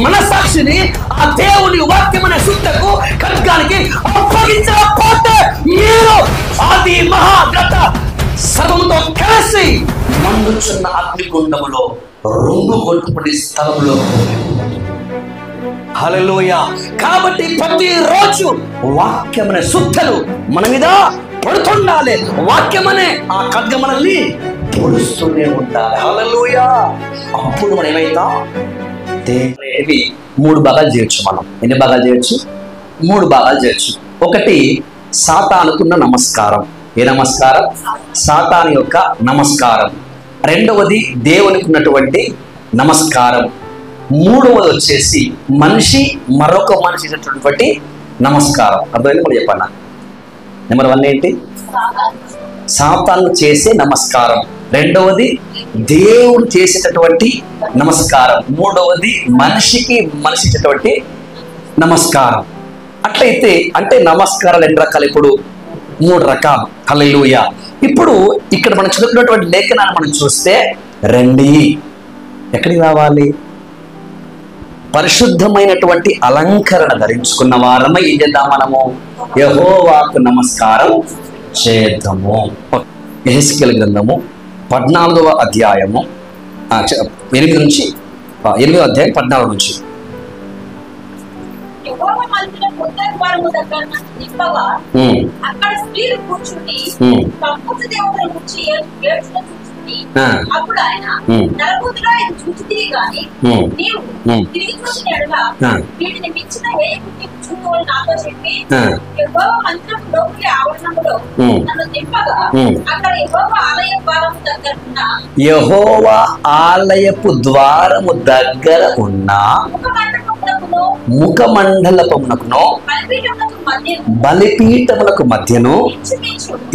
మనసాక్షిని ఆ దేవుని వాక్యం అనే సుత్తకు ఖడ్గానికి అప్పగించకపోతే మీరు ఆది మహాగ్రత సర్వముతో కలిసి మండుచున్న అగ్నిగుండములో రొంగు కొట్టుకునే స్థలంలో. హల్లెలూయా. కాబట్టి ప్రతిరోజు వాక్యమనే సుత్తలు మన మీద పడుతుండాలి. వాక్యమనే ఆ ఖడ్గ మనల్ని పొడుస్తూనే ఉండాలి. హల్లెలూయా. అప్పుడు మనం ఏమైతాం? దేవుని 3 భాగాలు చేయొచ్చు. మనం ఎన్ని భాగాలు చేయొచ్చు? 3 భాగాలు చేయొచ్చు. ఒకటి సాతానుకున్న నమస్కారం. ఏ నమస్కారం? సాతాను యొక్క నమస్కారం. రెండవది దేవునికి ఉన్నటువంటి నమస్కారం. మూడవది వచ్చేసి మనిషి మరొక మనిషి చేసేటటువంటి నమస్కారం. అర్థమైంది? మనం చెప్పన్నా. నెంబర్ 1 ఏంటి? సాతాను చేసే నమస్కారం. రెండవది దేవుడు చేసేటటువంటి నమస్కారం. మూడవది మనిషికి మనిషి చేసేటటువంటి నమస్కారం. అట్లయితే అంటే నమస్కారాలు ఎన్ని రకాలు? ఇప్పుడు 3 రకాలు. హల్లెలూయా. ఇప్పుడు ఇక్కడ మనం చదువుకున్నటువంటి లేఖనాన్ని మనం చూస్తే రండి. ఎక్కడికి రావాలి? పరిశుద్ధమైనటువంటి అలంకరణ ధరించుకున్న వారమై ఏం చేద్దాం? మనము యెహోవాకు నమస్కారం చేద్దాము. యెహెజ్కేలు గ్రంథము 14వ అధ్యాయము 8 నుంచి 8వ అధ్యాయం 14 నుంచి. అక్కడ స్త్రీలు కూర్చుని దేవతల గురించి అప్పుడు ఆయన నరపుత్రుడా ఇది చూచితివి గాని నీవు తిరిగి చూసిన ఎడల వీటిని మించిన ఏ గుర్తింపు చూడవని నాతో చెప్పి యెహోవా మందిరపు లోపలి ఆవరణములో నన్ను దింపగా అక్కడ యెహోవా ఆలయపు ద్వారము దగ్గర ఉన్న ముఖమండలమునకును బలిపీఠములకు మధ్యను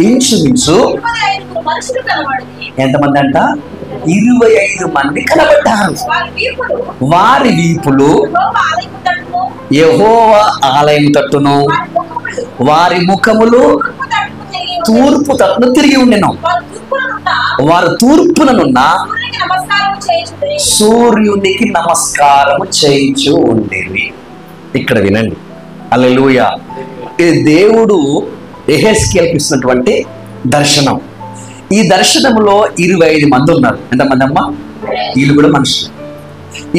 ఇంచుమించు ఎంతమంది అంట? 25 మంది కనబడ్డారు. వారి వీపులు యెహోవా ఆలయం తట్టును, వారి ముఖములు తూర్పు తట్టును తిరిగి ఉండెను. వారు తూర్పుననున్న సూర్యునికి నమస్కారము చేయించు ఉండేవి. ఇక్కడ వినండి. హల్లెలూయా. ఇది దేవుడు యెహెజ్కేలుకి ఇస్తున్నటువంటి దర్శనం. ఈ దర్శనంలో 25 మంది ఉన్నారు. ఎంతమంది అమ్మా? వీళ్ళు కూడా మనుషులు.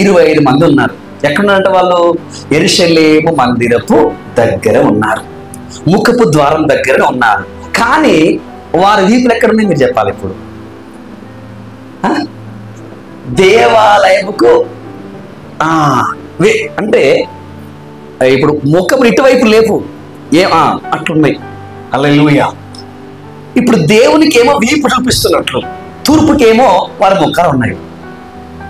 25 మంది ఉన్నారు. ఎక్కడున్నారంటే వాళ్ళు యెరూషలేము మందిరపు దగ్గర ఉన్నారు, ముఖపు ద్వారం దగ్గర ఉన్నారు. కానీ వారి వీపులు ఎక్కడున్నాయి మీరు చెప్పాలి. ఇప్పుడు దేవాలయముకు అంటే ఇప్పుడు ముఖము ఇటువైపు లేవు, అట్లున్నాయి. హల్లెలూయా. ఇప్పుడు దేవునికి ఏమో వీపు చూపిస్తున్నట్లు, తూర్పుకేమో వారి ముఖాలు ఉన్నాయి.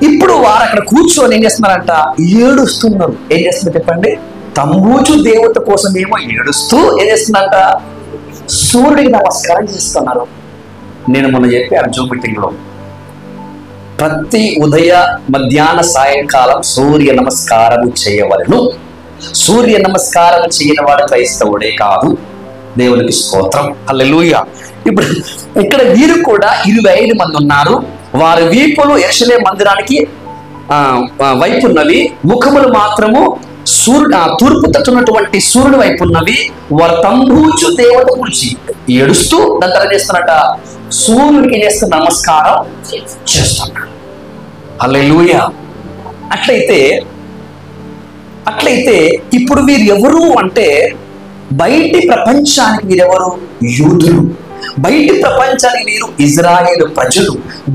ఇప్పుడు వారు అక్కడ కూర్చొని ఏం చేస్తున్నారంట? ఏడుస్తున్నారు. ఏం చేస్తున్నారు చెప్పండి? తంబూచు దేవత కోసం ఏమో ఏడుస్తూ ఏం చేస్తున్నారంట? సూర్యుడికి నమస్కారం చేస్తున్నారు. నేను మొన్న చెప్పాను జూమ్ మీటింగ్ లో, ప్రతి ఉదయ మధ్యాహ్న సాయంకాలం సూర్య నమస్కారం చేయవలను. సూర్య నమస్కారం చేయని వాడు క్రైస్తవుడే కాదు. దేవునికి స్తోత్రం. హల్లెలూయా. ఇప్పుడు ఇక్కడ వీరు కూడా 25 మంది ఉన్నారు. వారి వీపులు యెరూషలేము మందిరానికి వైపు ఉన్నవి, ముఖములు మాత్రము తూర్పు తట్టున్నటువంటి సూర్యుడి వైపు ఉన్నవి. వారు తంబూచు దేవత గురించి ఏడుస్తూ దాని తర్వాత చేస్తున్నట సూర్యుడికి చేస్తున్న నమస్కారం చేస్తున్నాడు. హల్లెలూయా. అట్లయితే ఇప్పుడు వీరు ఎవరు అంటే, బయటి ప్రపంచానికి వీరెవరు? యూదులు. బయటి ప్రపంచానికి వీరు ఇజ్రాయేలు ప్రజలు.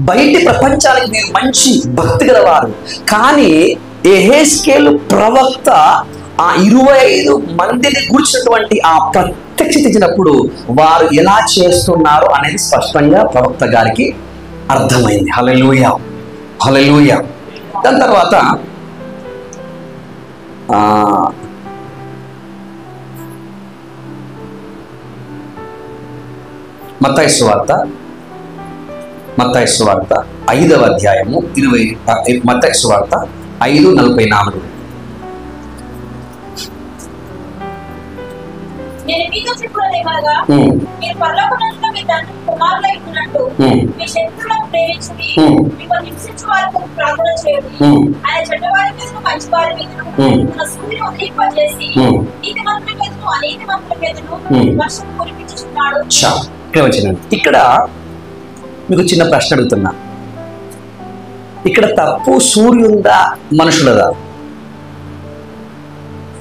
బయటి ప్రపంచానికి వీరు మంచి భక్తి గలవారు. కానీ యెహెజ్కేలు ప్రవక్త ఆ 25 మందిని కూర్చున్నటువంటి ఆ ప్రత్యక్షత ఇచ్చినప్పుడు వారు ఎలా చేస్తున్నారు అనేది స్పష్టంగా ప్రవక్త గారికి అర్థమైంది. హల్లెలూయా. హల్లెలూయా. దాని తర్వాత మత్తయి సువార్త 5వ అధ్యాయము 20 మత్తయి సువార్త 5:44. నేను మీతో చెప్పుకునేదేమనగా, మీరు పరలోకమందున్న మీ తండ్రి కుమారులై ఉన్నట్టు మీ శత్రువులను ప్రేమించుడి, మిమ్మల్ని హింసించు వారికి ప్రార్థన చేయుడి. ఆయన చెడ్డవారి మీదను మంచివారి మీదను తన సూర్యుని ఉదయింపజేసి నీతిమంతుల మీదను అనీతిమంతుల మీదను వర్షం కురిపించుచున్నాడు. ఇక్కడ మీకు చిన్న ప్రశ్న అడుగుతున్నా. ఇక్కడ తప్పు సూర్యుందా మనుషులదా?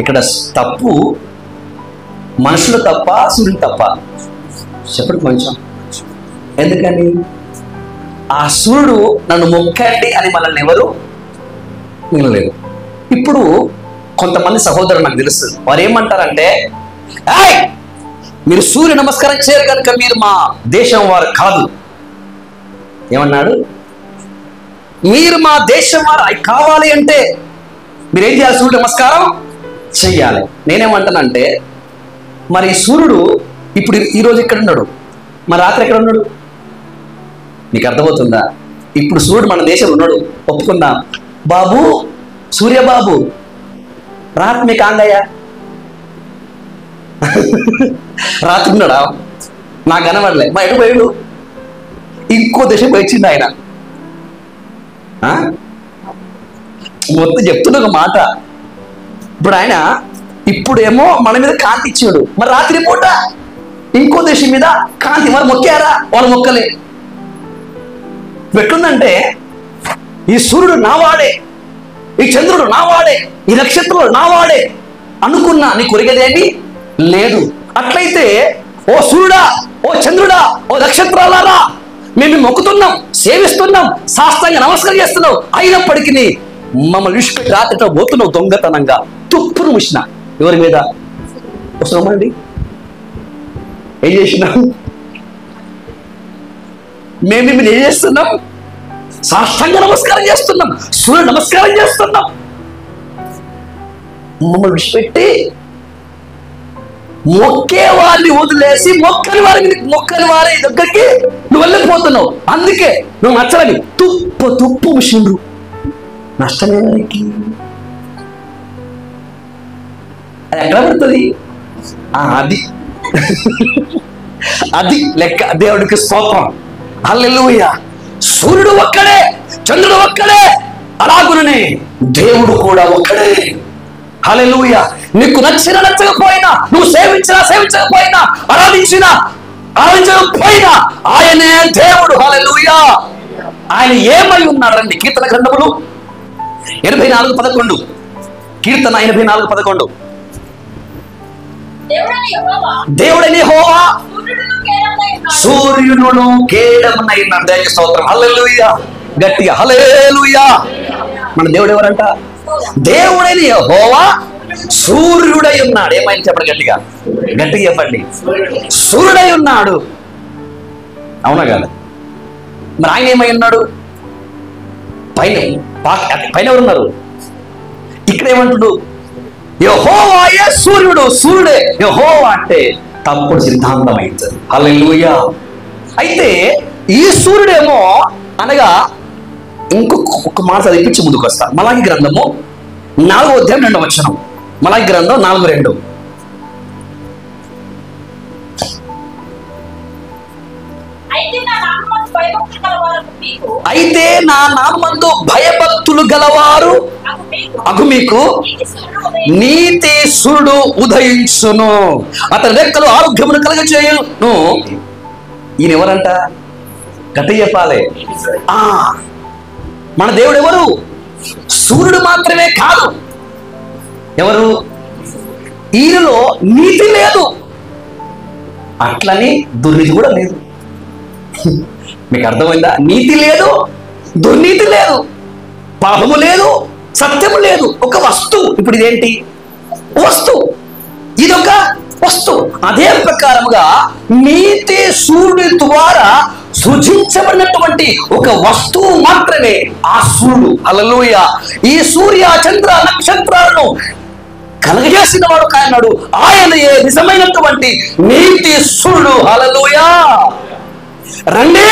ఇక్కడ తప్పు మనుషులు తప్ప సూర్యుడు తప్ప? చెప్పండి కొంచెం. ఎందుకని? ఆ సూర్యుడు నన్ను మొక్కండి అని మనల్ని ఎవరు మిగలలేదు. ఇప్పుడు కొంతమంది సహోదరులు నాకు తెలుసు, వారు ఏమంటారంటే, మీరు సూర్య నమస్కారం చేయరు కనుక మీరు మా దేశం వారు కాదు. ఏమన్నాడు? మీరు మా దేశం వారు కావాలి అంటే మీరేం చేయాలి? సూర్య నమస్కారం చెయ్యాలి. నేనేమంటానంటే, మరి సూర్యుడు ఇప్పుడు ఈరోజు ఇక్కడ ఉన్నాడు, మరి రాత్రి ఎక్కడ ఉన్నాడు? నీకు అర్థమవుతుందా? ఇప్పుడు సూర్యుడు మన దేశంలో ఉన్నాడు, ఒప్పుకుందాం. బాబు సూర్యబాబు రాత్రి మీకు ఆంగయ్యా రాత్రి ఉన్నాడా? నాకు కనబడలే. మా ఎటు పోయాడు? ఇంకో దేశం పోయించింది ఆయన. మొత్తం చెప్తున్న ఒక మాట. ఇప్పుడు ఆయన ఇప్పుడేమో మన మీద కాంతి ఇచ్చాడు, మరి రాత్రి పూట ఇంకో దేశం మీద కాంతి. మరి మొక్కారా? వాళ్ళు మొక్కలే. ఎట్లుందంటే, ఈ సూర్యుడు నావాడే, ఈ చంద్రుడు నావాడే, ఈ నక్షత్రుడు నావాడే అనుకున్నా నీ కొరిగేదేమి లేదు. అట్లయితే ఓ సూర్యుడా, ఓ చంద్రుడా, ఓ నక్షత్రాలారా, మేము మొక్కుతున్నాం, సేవిస్తున్నాం, శాస్త్రంగా నమస్కారం చేస్తున్నాం, అయినప్పటికీ మమ్మల్ని విడిచిపెట్టి రాత్రితో పోతున్నావు దొంగతనంగా. తుప్పును ముసిన ఎవరి మీద వస్తున్నామండి? ఏం చేసినాం? మేము మిమ్మల్ని ఏం చేస్తున్నాం? సాష్టాంగ నమస్కారం చేస్తున్నాం, సూర్య నమస్కారం చేస్తున్నాం. మమ్మల్ని విడిచిపెట్టి మొక్కే వారిని వదిలేసి మొక్కని వారి దగ్గరికి నువ్వు వెళ్ళిపోతున్నావు. అందుకే నువ్వు నచ్చలని తుప్పు ముషిండ్రు. నష్టమే వారికి. అది ఎక్కడ పడుతుంది? అది అది లెక్క. దేవుడికి స్తోత్రం, హల్లెలూయా. సూర్యుడు ఒక్కడే, చంద్రుడు ఒక్కడే, అలాగుననే దేవుడు కూడా ఒక్కడే. హల్లెలూయా. నీకు నచ్చినా నచ్చకపోయినా, నువ్వు సేవించకపోయినా, ఆరాధించకపోయినా ఆయనే దేవుడు. హల్లెలూయా. ఆయన ఏమై ఉన్నాడండి? కీర్తన గ్రంథములు 84:11. కీర్తన 84:11. దేవుడని యెహోవా సూర్యుడును కేడమునైనాడు. దేవునికి స్తోత్రం, హల్లెలూయా. గట్టిగా హల్లెలూయా. మన దేవుడు ఎవరంట? దేవుడని యెహోవా సూర్యుడై ఉన్నాడు. ఏమైంది చెప్పండి, గట్టిగా గట్టిగా చెప్పండి. సూర్యుడై ఉన్నాడు. అవునా కదా? మరి ఆయన ఏమై ఉన్నాడు? పైన ఎవరున్నారు? ఇక్కడ ఏమంటుడు? యెహోవాయే సూర్యుడు. సూర్యుడే యెహోవా అంటే తప్పుడు సిద్ధాంతం అవుతుంది. హల్లెలూయా. అయితే ఈ సూర్యుడేమో అనగా ఇంకొక మాట చదివించి ముందుకు వస్తా. మలాకి గ్రంథము 4:2. మలాకి గ్రంథం 4:2. అయితే నా నామందు భయభక్తులు గలవారు అగు మీకు నీతి సూర్యుడు ఉదయించును, అతని రెక్కలు ఆరోగ్యమును కలగచేయును. ఈయన ఎవరంట? గట్టి చెప్పాలి. మన దేవుడు ఎవరు? సూర్యుడు మాత్రమే కాదు. ఎవరు? ఈయనలో నీతి లేదు, అట్లని దుర్నీతి కూడా లేదు. మీకు అర్థమైందా? నీతి లేదు, దుర్నీతి లేదు, పాపము లేదు, సత్యము లేదు. ఒక వస్తువు. ఇప్పుడు ఇదేంటి? వస్తువు. ఇదొక వస్తువు. అదే ప్రకారముగా నీతి సూర్యుడి ద్వారా సృజించబడినటువంటి ఒక వస్తువు మాత్రమే ఆ సూర్యుడు. హల్లెలూయా. ఈ సూర్య చంద్ర నక్షత్రాలను కలగజేసిన వాడు కాయన్నాడు. ఆయనయే నిజమైనటువంటి నీతి సూర్యుడు. హల్లెలూయా. రండి,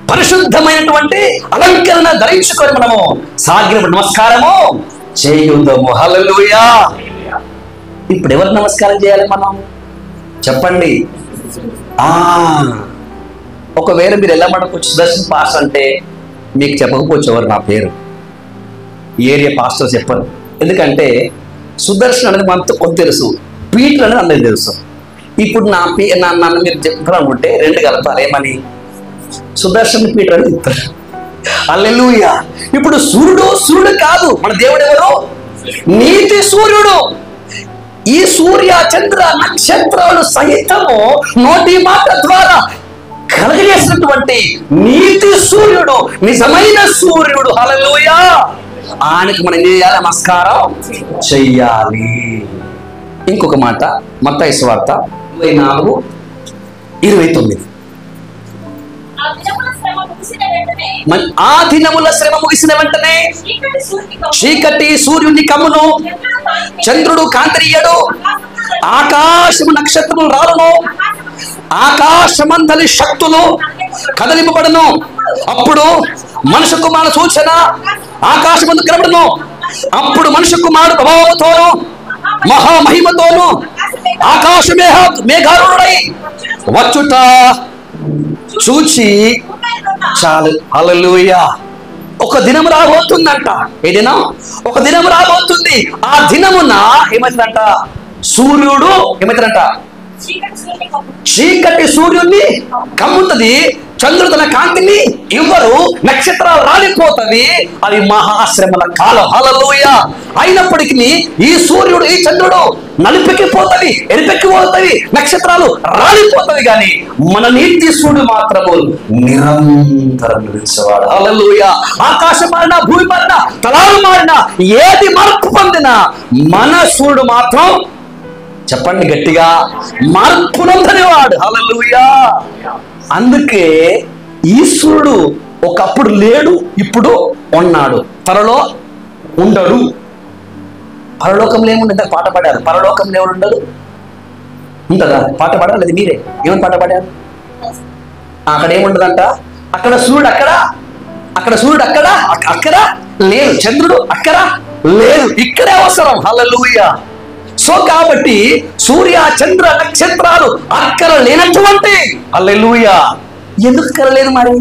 పరిశుద్ధమైనటువంటి అలంకరణ ధరించుకొని మనము సాగిన నమస్కారము చేయుదము. హల్లెలూయా. ఇప్పుడు ఎవరు నమస్కారం చేయాలి మనం? చెప్పండి. ఒకవేళ మీరు ఎలా పడకపోవచ్చు, సుదర్శన్ పాస్టర్ అంటే మీకు చెప్పకపోవచ్చు ఎవరు నా పేరు, ఏరియా పాస్టర్ చెప్పరు. ఎందుకంటే సుదర్శన్ అనేది మనతో కొంత తెలుసు, పీటర్ అనేది అందరికి తెలుసు. ఇప్పుడు నన్ను మీరు చెప్పాలనుకుంటే రెండు కలుపుతారు, ఏమని? సుదర్శన్ పీటర్ అని చెప్తారు. హల్లెలూయా. ఇప్పుడు సూర్యుడు కాదు, మన దేవుడు ఎవరు? నీతి సూర్యుడు. ఈ సూర్య చంద్ర నక్షత్రాలు సహితము నోటి మాట ద్వారా కలగజేసినటువంటి నీతి సూర్యుడు, నిజమైన సూర్యుడు. హల్లెలూయా. ఆయనకి మనం ఏం చేయాలి? నమస్కారం చెయ్యాలి. ఇంకొక మాట, మత్తయి సువార్త 24:29. ఆ దినముల శ్రమ ముగిసిన వెంటనే చీకటి సూర్యుని కమ్మును, చంద్రుడు కాంతియడు, ఆకాశము నక్షత్రములు రాలును, ఆకాశమందలి శక్తులు కదలింపబడును. అప్పుడు మనుష్య కుమారుల సూచన ఆకాశమందు కనబడును. అప్పుడు మనుష్య కుమారుడు ప్రభావంతోను మహామహిమతోను ఆకాశ మేఘారుడై వచ్చుట చూచి చాలు. హల్లెలూయా. ఒక దినం రాబోతుందంట. ఏ దినం? ఒక దినం రాబోతుంది. ఆ దినమున ఏమవుతుందంట? సూర్యుడు ఏమవుతుందంట? చీకటి సూర్యుడిని కమ్ముతుంది, చంద్రుడు తన కాంతిని ఇవ్వరు, నక్షత్రాలు రాలిపోతవి. అది మహాశ్రమల కాలం. హల్లెలూయా. అయినప్పటికీ ఈ సూర్యుడు ఈ చంద్రుడు నలిపెక్కిపోతవి, ఎరిపెక్కిపోతవి, నక్షత్రాలు రాలిపోతవి, కానీ మన నీతి సూర్యుడు మాత్రము నిరంతరం నిలిచేవాడు. హల్లెలూయా. ఆకాశం మారినా, భూమి మారినా, తలాలు మారినా, ఏది మార్పు పొందినా మన సూర్యుడు మాత్రం, చెప్పండి గట్టిగా, మార్పు నొందనివాడు. హల్లెలూయా. అందుకే ఈశ్వరుడు ఒకప్పుడు లేడు, ఇప్పుడు ఉన్నాడు, త్వరలో ఉండడు. పరలోకంలో ఏముండదు? పాట పాడారు. పరలోకంలో ఎవరు ఉండదు? ఉంటుందా? పాట పాడారు లేదు మీరే? ఏమని పాట పాడారు? అక్కడ ఏముండదంట? అక్కడ సూర్యుడు అక్కడ, అక్కడ సూర్యుడు అక్కడ, అక్కడ లేదు, చంద్రుడు అక్కడ లేదు, ఇక్కడే అవసరం. హల్లెలూయా. సో కాబట్టి సూర్య చంద్ర నక్షత్రాలు అక్కడ లేనటువంటి, హల్లెలూయా, ఎందుకు అక్కడ లేదు మరి?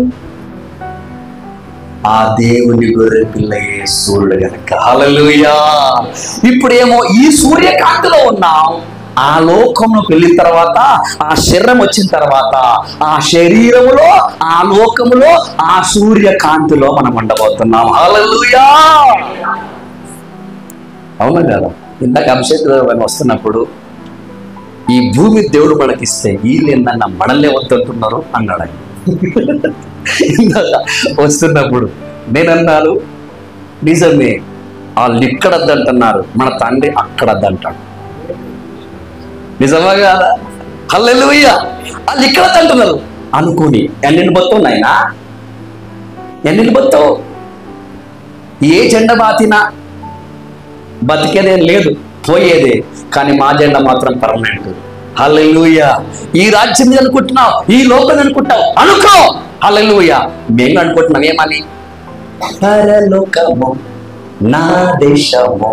ఆ దేవుని గొర్రె పిల్లయే సూర్యుడు గనక. హల్లెలూయా. ఇప్పుడేమో ఈ సూర్యకాంతిలో ఉన్నాం, ఆ లోకంలోకి వెళ్ళిన తర్వాత, ఆ శరీరం వచ్చిన తర్వాత, ఆ శరీరములో, ఆ లోకములో, ఆ సూర్యకాంతిలో మనం ఉండబోతున్నాం. హల్లెలూయా. అవునా కదా? ఇందాక అభిషేకం వస్తున్నప్పుడు ఈ భూమి దేవుడు మనకిస్తే వీళ్ళు ఏందన్నా మనల్నే వద్దంటున్నారు అన్నాడు. ఇందాక వస్తున్నప్పుడు నేనన్నాను, నిజమే, వాళ్ళు ఇక్కడ వద్దంటున్నారు, మన తండ్రి అక్కడ వద్దంటాడు. నిజమా కాదా? హల్లెలూయా. వాళ్ళు ఇక్కడ వద్దంటున్నారు అనుకుని ఎన్నింటి బతావు నాయనా, ఎన్నింటి బతావు? ఏ జెండా బాతినా బతికేదేం లేదు, పోయేదే, కానీ మా జెండా మాత్రం పర్మనెంట్. హల్లెలూయా. ఈ రాజ్యం మీద అనుకుంటున్నావు, ఈ లోకం అనుకుంటావు అనుకో. హల్లెలూయా. మేము అనుకుంటున్నాం ఏమని? పరలోకము నా దేశము,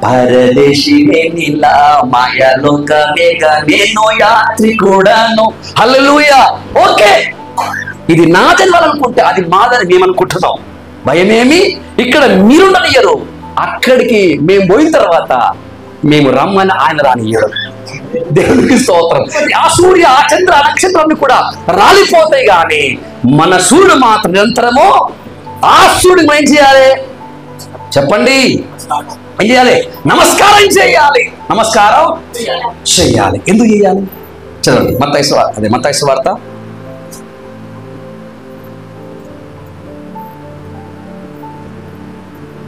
పరదేశి నేనిలా, మాయలోకమేగా నేను యాత్రికుడను. హల్లెలూయా. ఓకే, ఇది నాదని వాళ్ళు అనుకుంటే అది మాదని మేము అనుకుంటున్నాం. భయమేమి? ఇక్కడ మీరుండనియరు, అక్కడికి మేము పోయిన తర్వాత మేము రమ్మని ఆయన రానియ్యడు. దేవునికి స్తోత్రం. ఆ సూర్య ఆ చంద్ర నక్షత్రాన్ని కూడా రాలిపోతాయి, కానీ మన సూర్యుడు మాత్రం నిరంతరము. ఆ సూర్యుడు మనం ఏం చేయాలి? చెప్పండి, ఏం చేయాలి? నమస్కారం చేయాలి. నమస్కారం చేయాలి. ఎందుకు చేయాలి? చదవండి మత్తయి సువార్త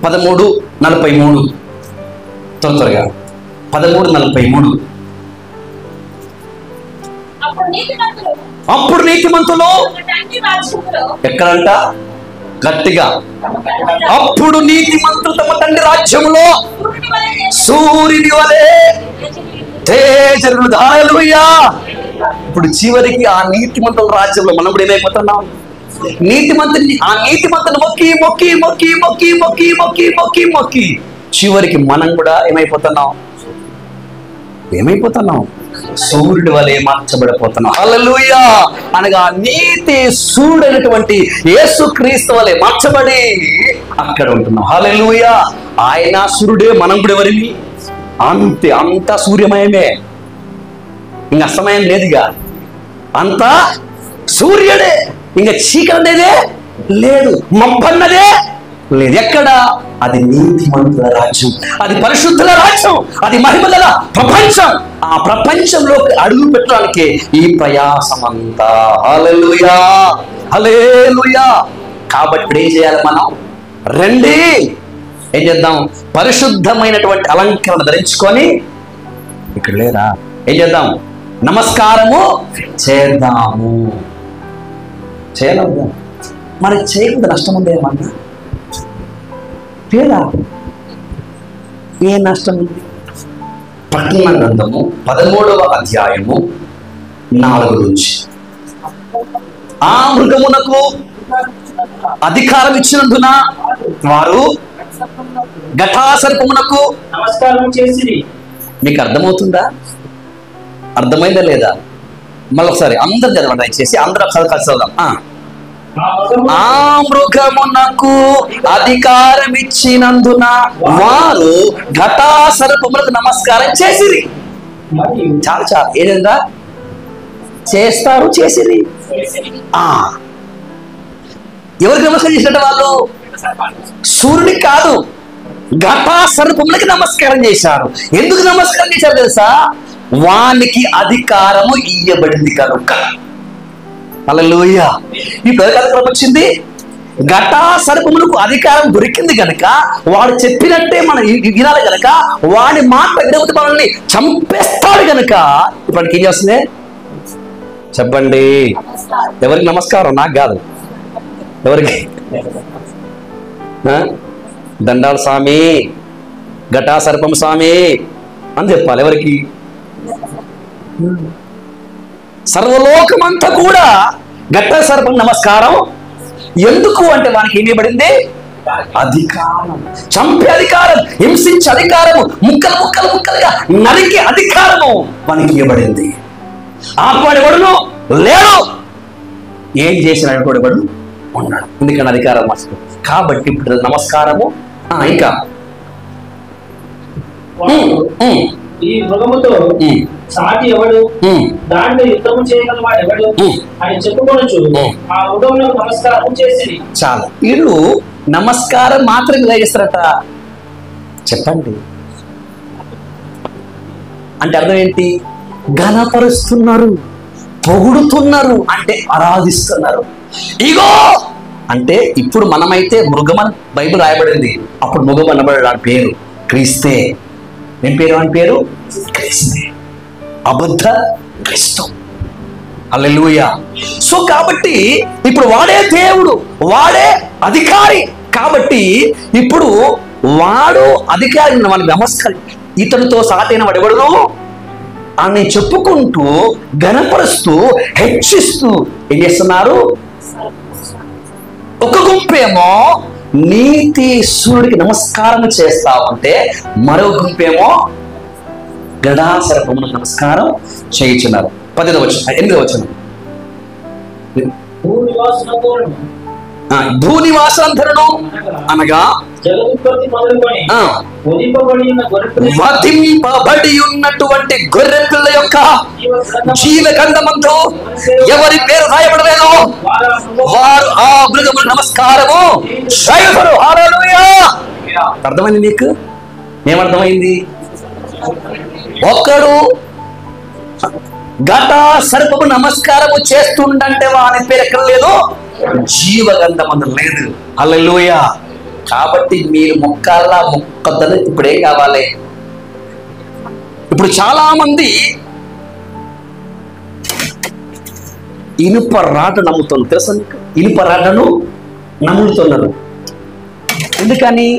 13:43. త్వరగా 13:43. అప్పుడు నీతిమంతులు ఎక్కడంట? గట్టిగా, అప్పుడు నీతిమంతులు తమ తండ్రి రాజ్యములో సూర్యుని వలె తేజరులు. హల్లెలూయా. ఇప్పుడు చివరికి ఆ నీతిమంతుల రాజ్యంలో మనం కూడా ఏమైపోతున్నాం? నీతిమంతుని, ఆ నీతిమంతుని మొక్కి మొక్కి మొక్కి మొక్కి మొక్కి మొక్కి మొక్కి మొక్కి చివరికి మనం కూడా ఏమైపోతున్నాం? ఏమైపోతున్నాం? సూర్యుడి వలె మార్చబడిపోతున్నాం. హల్లెలూయా! అనగా నీతి సూర్యుడైనటువంటి యేసుక్రీస్తు వలె మార్చబడి అక్కడ ఉంటున్నాం. హల్లెలూయా! ఆయన సూర్యుడే, మనం కూడా ఎవరిని? అంతే, అంతా సూర్యమయమే, ఇంకా అస్తమయం లేదుగా, అంతా సూర్యుడే, ఇంకా చీకటి అనేదే లేదు, మబ్బన్నదే లేదు. ఎక్కడ? అది నీతిమంతుల రాజ్యం, అది పరిశుద్ధుల రాజ్యం, అది మహిమల ప్రపంచం. ఆ ప్రపంచంలోకి అడుగు పెట్టడానికి ఈ ప్రయాసమంతా. హల్లెలూయా, హల్లెలూయా. కాబట్టి ఇప్పుడు ఏం చేయాలి మనం? రండి, ఏం చేద్దాం? పరిశుద్ధమైనటువంటి అలంకరణ ధరించుకొని, ఇక్కడ లేదా, ఏం చేద్దాం? నమస్కారము చేద్దాము. చేయలేదా? మరి చేయకుండా నష్టం ఉంది ఏమన్నా? లేదా? ఏ నష్టం ఉంది? ప్రకటన గ్రంథము 13వ అధ్యాయము 4 నుంచి. ఆ మృగమునకు అధికారం ఇచ్చినందున వారు ఘటాసర్పమునకు నమస్కారం చేసిరి. మీకు అర్థమవుతుందా? అర్థమైందా లేదా? మళ్ళీ ఒకసారి అందరు చదవండి, దయచేసి అందరూ ఒకసారి కలిసి చదువుదాం. ఆ మృగమునకు అధికారం ఇచ్చినందున వారు ఘటాసర్పములకు నమస్కారం చేసిరి. చాలా చాలా ఏదైనా చేస్తారు, చేసిరి. ఎవరికి నమస్కారం చేసినట్టు? వాళ్ళు సూర్యుడికి కాదు, ఘటాసర్పములకి నమస్కారం చేశారు. ఎందుకు నమస్కారం చేశారు తెలుసా? వానికి అధికారము ఇయ్యబడింది కనుక. హల్లెలూయా! ఇప్పుడు అధికారం వచ్చింది, ఘటాసర్పములకు అధికారం దొరికింది కనుక వాడు చెప్పినట్టే మనం వినాలి కనుక, వాడి మాట వినకపోతే మనల్ని చంపేస్తాడు కనుక ఇప్పటికి ఏం చేస్తుంది? చెప్పండి. ఎవరికి నమస్కారం? నాకు కాదు. ఎవరికి? దండాల స్వామి, ఘటాసర్పం స్వామి అని చెప్పాలి. ఎవరికి? సర్వలోకమంతా కూడా ఘటాసర్పం నమస్కారం. ఎందుకు అంటే వానికి ఏం ఇవ్వబడింది? అధికారం. చంపే అధికారం, హింసించే అధికారము, ముక్కలు ముక్కలు ముక్కలుగా నరికే అధికారము వానికి ఇవ్వబడింది. ఆత్మడివడును లేడు, ఏం చేసిన కూడా ఉన్నాడు. ఎందుకంటే అధికారం వస్తుంది కాబట్టి. ఇప్పుడు నమస్కారము. ఇంకా ఈ మృగముతో సాటి ఎవడు, దాంట్లో యుద్ధము చేయగలవాడు ఎవడు అని చెప్పుకోవచ్చు. ఆ మృగములకు నమస్కారం చేసి. చాలా వీళ్ళు నమస్కారం మాత్రం ఇలా చేస్తారట. చెప్పండి అంటే అర్థం ఏంటి? ఘనపరుస్తున్నారు, పొగుడుతున్నారు, అంటే ఆరాధిస్తున్నారు. ఇగో అంటే ఇప్పుడు మనమైతే మృగమని బైబిల్ రాయబడింది, అప్పుడు మృగం అనబడే పేరు క్రీస్తే. ఏం పేరు? అని పేరు క్రీస్తే, అబద్ధ క్రీస్తు. హల్లెలూయా! సో కాబట్టి ఇప్పుడు వాడే దేవుడు, వాడే అధికారి. కాబట్టి ఇప్పుడు వాడు అధికారి, మనకు నమస్కారం. ఇతనితో సాటైన వాడు ఎవడును అని చెప్పుకుంటూ, ఘనపరుస్తూ, హెచ్చిస్తూ ఏం చేస్తున్నారు? ఒక గుంపేమో నీతి సూర్యుడికి నమస్కారం చేస్తా ఉంటే, మరో గుంపేమో ఘటాసర్పమునకు నమస్కారం చేయించున్నారు. 8వ వచనం. భూనివాసులందరూ అనగా వధింపబడి ఉన్నటువంటి గొర్రె పిల్ల యొక్క జీవగంధమంతో ఎవరి పేరు రాయబడలేదో వారు ఆ మృగములకు నమస్కారము చేయుదురు. హల్లెలూయా! అర్థమైంది నీకు? ఏమర్థమైంది? ఒక్కడు ఘటాసర్పము నమస్కారము చేస్తుండంటే వాని పేరు ఎక్కడ లేదు? జీవగంధమందు లేదు. హల్లెలూయా! కాబట్టి మీరు మొక్కల్లా మొక్కదని ఇప్పుడేం కావాలి? ఇప్పుడు చాలా మంది ఇనుప రాట నమ్ముతున్నారు. తెలుసా నీకు? ఇనుప రాటను నమ్ముతున్నారు. ఎందుకని?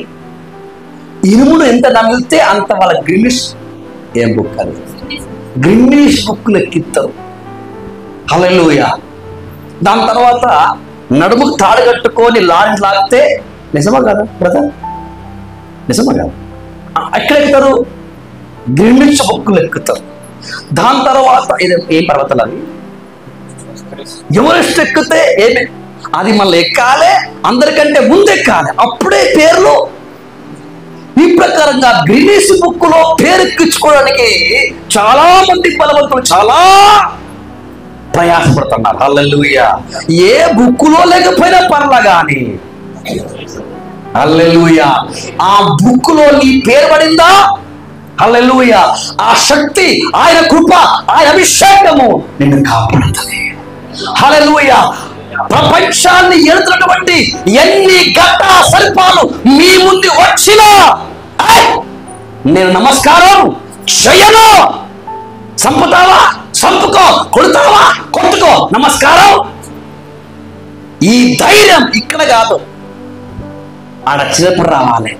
ఇనుమును ఎంత నమ్మితే అంత వాళ్ళ గ్రిన్నిష్ ఏం బుక్ అది గ్రిన్నిష్ బుక్లు ఎక్కిస్తారు. హల్లెలూయా! దాని తర్వాత నడుముకు తాడు కట్టుకొని లారీ లాగితే నిజమా కదా బ్రదర్? నిజమా కదా? ఎక్కడ ఎక్కుతారు? గిన్నిస్ బుక్కులు ఎక్కుతారు. దాని తర్వాత ఇది ఏ పర్వతాలు అవి? ఎవరెస్ట్ ఎక్కితే ఏమి, అది మళ్ళీ ఎక్కాలి, అందరికంటే ముందు ఎక్కాలి, అప్పుడే పేర్లు. ఈ ప్రకారంగా గిన్నిస్ బుక్ లో పేరు ఎక్కించుకోవడానికి చాలా మంది బలవంతులు చాలా ప్రయాసపడుతున్నారు. హల్లెలూయా. ఏ బుక్కులో లేకపోయినా పర్లా గాని హల్లెలూయా, ఆ బుక్కులో నీ పేరు పడిందా? హల్లెలూయా. ఆ శక్తి, ఆయన కృప, ఆయన అభిషేకము నిన్ను కాపాడుతుంది. హల్లెలూయా. ప్రపంచాన్ని ఎదుర్కొన్నటువంటి ఎన్ని ఘట సర్పాలు మీ ముందు వచ్చినా నేను నమస్కారం చేయను. చంపుతావా చంపుకో, కొడతావా కొట్టుకో, నమస్కారం. ఈ ధైర్యం ఇక్కడ కాదు, ఆడ చిన్నప్పుడు రావాలి.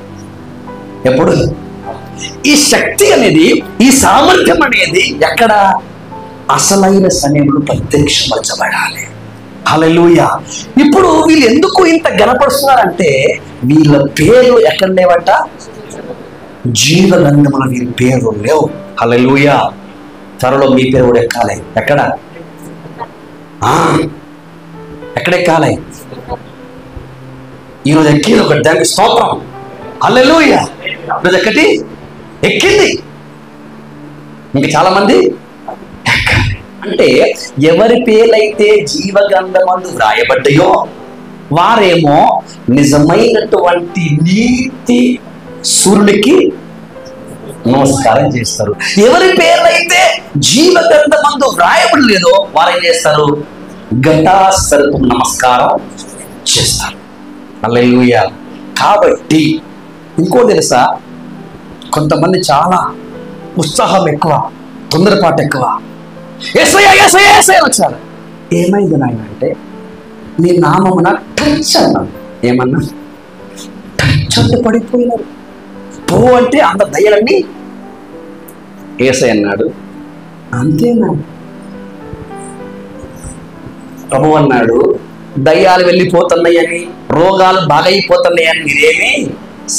ఎప్పుడు? ఈ శక్తి అనేది, ఈ సామర్థ్యం అనేది ఎక్కడ? అసలైన సమయంలో ప్రత్యక్షపరచబడాలి. హల్లెలూయా. ఇప్పుడు వీళ్ళు ఎందుకు ఇంత గణపరుస్తున్నారంటే వీళ్ళ పేర్లు ఎక్కడ లేవట? జీవగ్రంథములో వీరి పేర్లు లేవు. హల్లెలూయా. త్వరలో మీ పేరు కూడా ఎక్కాలి. ఎక్కడ? ఎక్కడెక్కాలి? ఈరోజు ఎక్కింది ఒకటి, దానికి స్తోత్రం. హల్లెలూయా. ఈరోజు ఎక్కటి ఎక్కింది, ఇంకా చాలా మంది ఎక్కాలి. అంటే ఎవరి పేర్లైతే జీవగ్రంథమందు వ్రాయబడ్డాయో వారేమో నిజమైనటువంటి నీతి సూర్యుడికి నమస్కారం చేస్తారు. ఎవరి పేర్లైతే జీవగ్రంథమందు వ్రాయబడలేదో వారేం చేస్తారు? ఘటాసర్పు నమస్కారం చేస్తారు. హల్లెలూయా. కాబట్టి ఇంకో తెలుసా, కొంతమంది చాలా ఉత్సాహం ఎక్కువ, తొందరపాటు ఎక్కువ, యేసయ్య యేసయ్య యేసయ్య వచ్చారు. ఏమైంది నాయన అంటే నీ నామమున టచ్ అన్నాడు. ఏమన్నా? టచ్ అంటే పడిపోయినారు. పో అంటే అంత దయ్యాలన్నీ యేసయ్య అన్నాడు. అంతేనా? ప్రభు అన్నాడు దయ్యాలు వెళ్ళిపోతున్నాయని, రోగాలు బాగైపోతున్నాయని మీరేమీ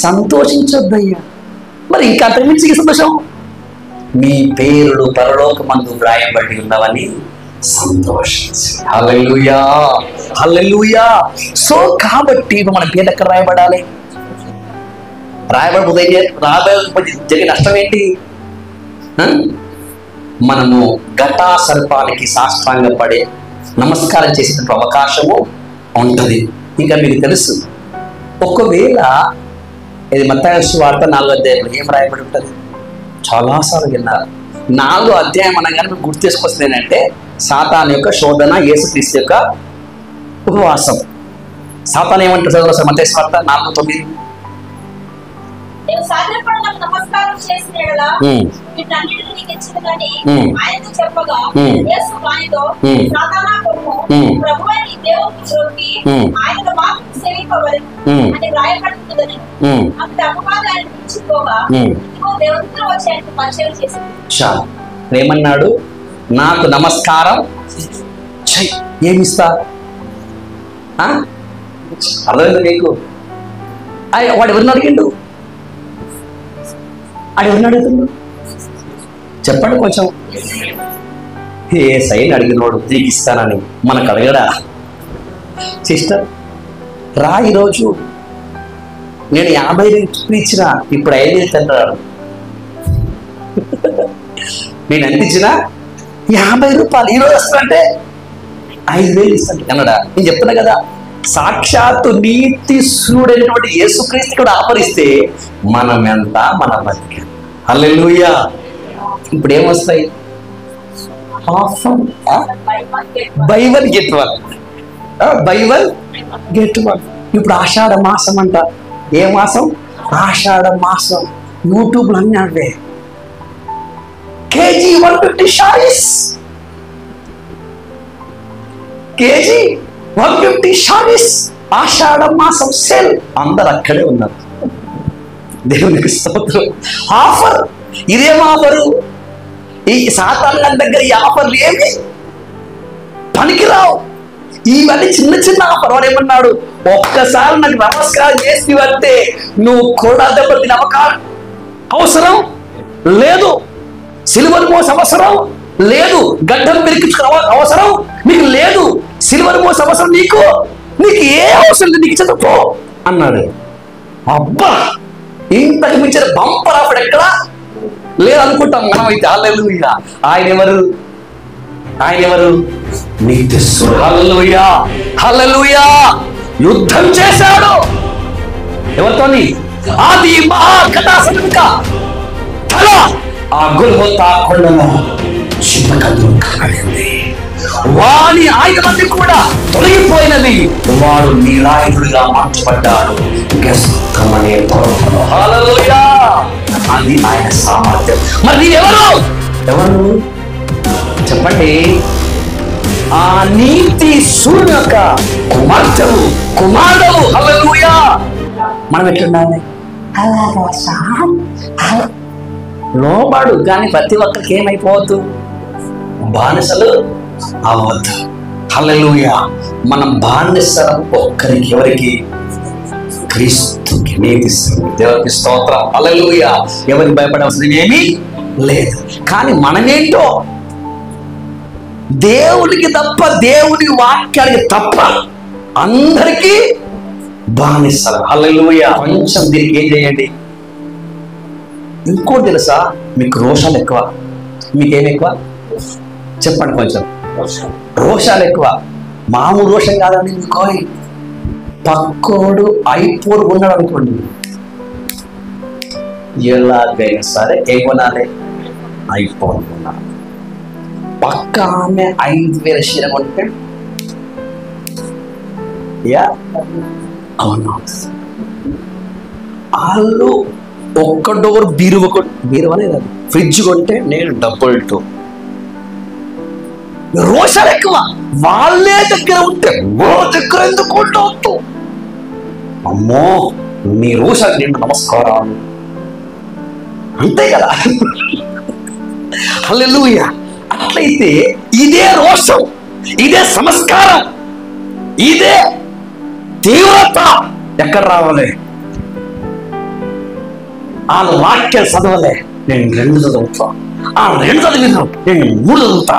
సంతోషించొద్దయ్యా. మరి ఇంకా అంతకుమించి సంతోషం, మీ పేరులు పరలోకమందు వ్రాయబడి ఉన్నవని సంతోషించి. హల్లెలూయా హల్లెలూయా. సో కాబట్టి మన పేరు ఎక్కడ రాయబడాలి? రాయబడి జరిగే నష్టం ఏంటి? మనము ఘటా సర్పానికి సాష్టాంగపడే నమస్కారం చేసేందుకు అవకాశము ఉంటుంది. ఇంకా మీకు తెలుసు, ఒకవేళ ఇది మత్తయి సువార్త 4వ అధ్యాయంలో ఏం రాయబడి ఉంటుంది? చాలాసార్లు విన్నారు. 4వ అధ్యాయం అనగానే మీకు గుర్తు తీసుకొస్తుంది ఏంటంటే సాతాను యొక్క శోధన, యేసుక్రీస్తు యొక్క ఉపవాసం. సాతాను ఏమంటారు? చదువు మత్తయి సువార్త 4:9. నమస్కారం చేసిన ఎడల వీటన్నిటిని నీకు ఇచ్చినదని ఆయనతో చెప్పగా యేసు వానితో సాతానా కొమ్ము, ప్రభువైన నీ దేవునికి మ్రొక్కి ఆయనను మాత్రం సేవింపవలెను అని వ్రాయబడుతున్నదని అప్పుడు అపవాది ఆయన పిలిచిపోగా ఇదిగో దేవదూతలు వచ్చి ఆయనకు పరిచయం చేసింది. ఏమన్నాడు? నాకు నమస్కారం చెయ్. ఏమిస్తా? అర్థమైంది మీకు? వాడు ఎవరిని అడిగిండు? అది ఎవరిని అడుగుతుండు? చెప్పండి కొంచెం. యేసయ్యని అడిగినోడు నీకు ఇస్తానని మనకు అడగడా? సిస్టర్ రా, ఈరోజు నేను 50 ఇచ్చిన, ఇప్పుడు 5 ఇస్తాను. నేను ఎంత ఇచ్చినా 50 రూపాయలు, ఈరోజు వస్తానంటే 5,000 ఇస్తాను అన్నాడా? నేను చెప్తున్నా కదా, సాక్షాత్తు నీతి సూర్యుడైనటువంటి యేసుక్రీస్తు కూడా ఆపరిస్తే మనం ఎంత, మన బతికే. హల్లెలూయా. ఇప్పుడు ఏమొస్తాయి? By 1 get 1. By 1 get 1. ఇప్పుడు ఆషాఢ మాసం అంట. ఏ మాసం? ఆషాఢ మాసం. యూట్యూబ్లో అన్నీ అవే. కేజీ 150 శారీస్, కేజీ 150 శారీస్, ఆషాఢ మాసం సేల్. అందరు అక్కడే ఉన్నారు. దేవునికి స్తోత్రం. ఆఫర్. ఇదేం ఆఫరు? ఈ సాతాను దగ్గర ఈ ఆఫర్లు ఏమి పనికిరావు. ఇవన్నీ చిన్న చిన్న ఆఫర్. వాడు ఏమన్నాడు? ఒక్కసారి నాకు నమస్కారం చేసి అంటే నువ్వు కూడా దెబ్బతిన అవకాశం అవసరం లేదు. సిలువను మోస అవసరం లేదు. గడ్డం పెరిగించుకునే అవసరం నీకు లేదు. సిలువను మోస అవసరం నీకు ఏ అవసరం లేదు, నీకు చదువుకో అన్నాడు. అబ్బా, ఇంతకు మించిన బంపర్ ఆఫర్ ఎక్కడా లేదనుకుంటాం మనమైతే. హల్లెలూయా. ఆయన ఎవరు నిత్యస్సుడు. హల్లెలూయా, హల్లెలూయా. యుద్ధం చేశాడు ఎవరితోని? ఆది మహాకథాసనుక తల ఆ గొల్గొతా కొండలో చిన్నకద్దు కాలింది. వాని ఆయుధమన్నీ కూడా తొలగిపోయినది. వాడు నిరాయుధుడిగా మార్చబడ్డాడు గెస్తమనే పర్వతంలో. హల్లెలూయా. అది ఆయన సామర్థ్యం. మరి ఎవరు చెప్పండి? ఆ నీతి సూర్యుని యొక్క కుమారుడు. హల్లెలూయా. మనం ఎట్లుండాలి? లోబడు, కానీ ప్రతి ఒక్కరికి ఏమైపోవద్దు, బానిసలు అవ్వద్దు. హల్లెలూయా. మనం బానిసలం ఒక్కరికి, ఎవరికి? క్రీస్తుకి, నీతి దేవునికి స్తోత్రం. హల్లెలూయా. ఎవరికి భయపడవలసింది ఏమీ లేదు. కానీ మనమేంటో దేవునికి తప్ప, దేవుని వాక్యానికి తప్ప అందరికీ బానిసలు. హల్లెలూయా. కొంచెం దీనికి ఏం చేయండి. ఇంకోటి తెలుసా? మీకు రోషాలు ఎక్కువ. మీకేం ఎక్కువ చెప్పండి? కొంచెం రోషాలు ఎక్కువ. మామూలు రోషం కాదండి. మీకు పక్కోడు ఐఫోన్ ఉన్నాడు అనుకోండి, ఎలాగైనా సరే ఏమనాలి? ఐఫోన్ కొనాలి. పక్క ఆమె 5,000 చీర కొంటే వాళ్ళు ఒక్క డోర్ బీరువనే కాదు, ఫ్రిడ్జ్ కొంటే నేను డబుల్ 2. రోషాలు ఎక్కువ. వాళ్ళే దగ్గర ఉంటే దగ్గర ఎందుకు ఉండవద్దు? అమ్మో, నీ రోషాలు నిన్ను నమస్కారాలు అంతే కదా. హల్లెలూయా. అట్లయితే ఇదే రోషం, ఇదే సంస్కారం, ఇదే తీవ్రత ఎక్కడ రావాలి? ఆ వాక్యం చదవలే, నేను 2 చదువుతా. ఆ 2 చదివిన నేను 3 చదువుతా.